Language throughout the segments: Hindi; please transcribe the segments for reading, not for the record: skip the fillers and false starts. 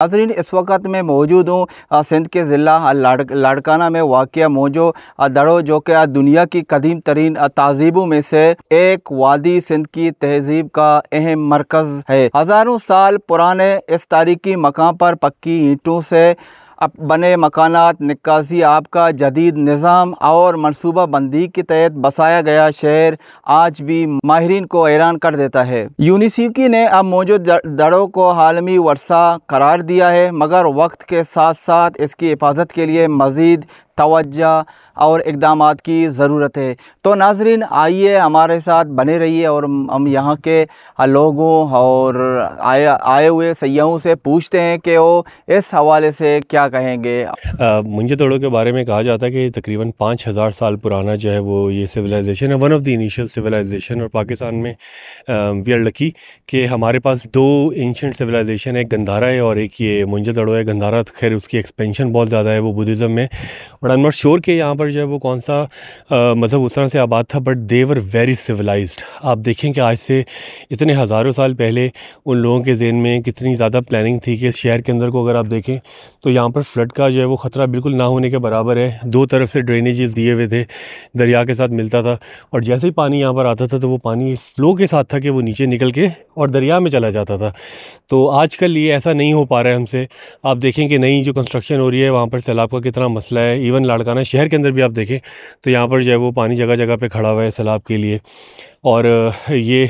नाज़रीन, इस वक्त मैं मौजूद हूँ सिंध के ज़िला लाड़काना में वाक़या मौजो दड़ो, जो कि दुनिया की कदीम तरीन तहज़ीबों में से एक वादी सिंध की तहज़ीब का अहम मरकज़ है। हज़ारों साल पुराने इस तारीख़ी मकाम पर पक्की ईंटों से अब बने मकानात, निकासी आब का जदीद निज़ाम और मनसूबा बंदी के तहत बसाया गया शहर आज भी माहिरीन को हैरान कर देता है। यूनिस्को ने अब मौजूद दड़ों को आलमी वर्सा करार दिया है, मगर वक्त के साथ साथ इसकी हिफाजत के लिए मज़ीद तवज्जो और इक़दामात की ज़रूरत है। तो नाज़रीन, आइए हमारे साथ बने रहिए और हम यहाँ के लोगों और आए हुए सयाहों से पूछते हैं कि वो इस हवाले से क्या कहेंगे। मुंजे दड़ों के बारे में कहा जाता है कि तकरीबन 5000 साल पुराना जो है वो ये सिविलाइजेशन है, one of the initial civilization. और पाकिस्तान में वी आर लकी कि हमारे पास दो एंशिएंट सिविलाइजेशन है, एक गंधारा है और एक ये मुंजे दड़ो है। गंधारा खैर उसकी एक्सपेंशन बहुत ज़्यादा है, वो बुद्धिज़्म में, but I am not sure कि यहाँ पर जो है वो कौन सा मज़हब उस तरह से आबाद था, but they were very civilized. आप देखें कि आज से इतने हज़ारों साल पहले उन लोगों के ज़हन में कितनी ज़्यादा प्लानिंग थी कि शहर के अंदर को अगर आप देखें तो यहाँ पर फ्लड का जो है वो ख़तरा बिल्कुल ना होने के बराबर है। दो तरफ से ड्रेनेजेस दिए हुए थे, दरिया के साथ मिलता था, और जैसे ही पानी यहाँ पर आता था तो वो पानी इस फ्लो के साथ था कि वो नीचे निकल के और दरिया में चला जाता था। तो आजकल ये ऐसा नहीं हो पा रहा है हमसे। आप देखें कि नई जो कंस्ट्रक्शन हो रही है वहाँ पर सैलाब का कितना मसला है। इवन लाड़काना शहर के अंदर भी आप देखें तो यहाँ पर जो है वो पानी जगह जगह पे खड़ा हुआ है सैलाब के लिए। और ये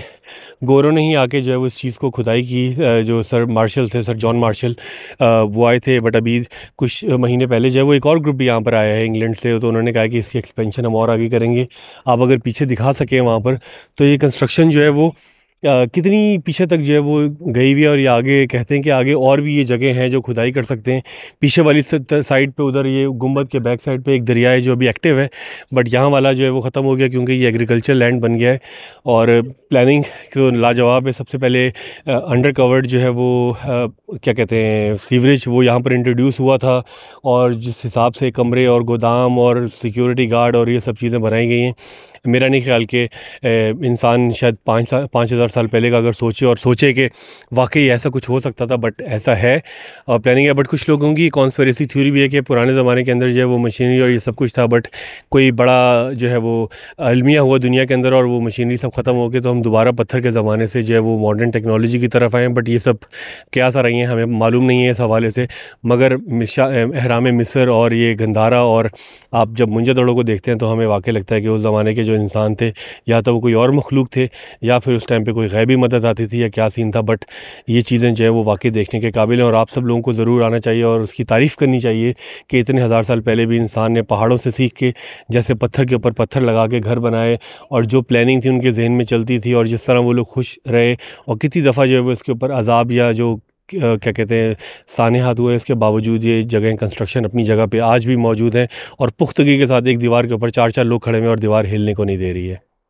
गोरों ने ही आके जो है वो इस चीज़ को खुदाई की। जो सर मार्शल थे, सर जॉन मार्शल, वो आए थे, बट अभी कुछ महीने पहले जो है वो एक और ग्रुप भी यहाँ पर आया है इंग्लैंड से। तो उन्होंने कहा कि इसकी एक्सपेंशन हम और आगे करेंगे। आप अगर पीछे दिखा सकें वहाँ पर तो ये कंस्ट्रक्शन जो है वो कितनी पीछे तक जो है वो गई हुई है। और ये आगे कहते हैं कि आगे और भी ये जगह हैं जो खुदाई कर सकते हैं। पीछे वाली साइड पे, उधर ये गुंबद के बैक साइड पे एक दरिया है जो अभी एक्टिव है, बट यहाँ वाला जो है वो ख़त्म हो गया क्योंकि ये एग्रीकल्चर लैंड बन गया है। और प्लानिंग तो लाजवाब है। सबसे पहले अंडर कवर्ड जो है वो क्या कहते हैं सीवरेज, वो यहाँ पर इंट्रोड्यूस हुआ था, और जिस हिसाब से कमरे और गोदाम और सिक्योरिटी गार्ड और ये सब चीज़ें बनाई गई हैं, मेरा नहीं ख्याल कि इंसान शायद 5000 साल पहले का अगर सोचे कि वाकई ऐसा कुछ हो सकता था, बट ऐसा है और प्लानिंग है। बट कुछ लोगों की कॉन्स्पिरेसी थ्योरी भी है कि पुराने ज़माने के अंदर जो है वो मशीनरी और ये सब कुछ था, बट कोई बड़ा जो है वो अलमिया हुआ दुनिया के अंदर और वो मशीनरी सब ख़त्म हो गई, तो हम दोबारा पत्थर के ज़माने से जो है वो मॉडर्न टेक्नोलॉजी की तरफ आए। बट ये सब क्या सा रही हैं हमें मालूम नहीं है इस हवाले से। मगर एहराम मिस्र और ये गंधारा, और आप जब मुंजे दड़ों को देखते हैं तो हमें वाकई लगता है कि उस ज़माने के जो इंसान थे या तो वो कोई और मखलूक थे या फिर उस टाइम पे कोई गैबी मदद आती थी या क्या सीन था। बट ये चीज़ें जो है वो वाकई देखने के काबिल हैं, और आप सब लोगों को ज़रूर आना चाहिए और उसकी तारीफ़ करनी चाहिए कि इतने हज़ार साल पहले भी इंसान ने पहाड़ों से सीख के जैसे पत्थर के ऊपर पत्थर लगा के घर बनाए, और जो प्लानिंग थी उनके जहन में चलती थी, और जिस तरह वो लोग खुश रहे। और कितनी दफ़ा जो है वो इसके ऊपर अजाब या जो क्या कहते हैं सानेहात हुए, इसके बावजूद ये जगह कंस्ट्रक्शन अपनी जगह पे आज भी मौजूद है, और पुख्तगी के साथ एक दीवार के ऊपर 4-4 लोग खड़े हुए और दीवार हिलने को नहीं दे रही है।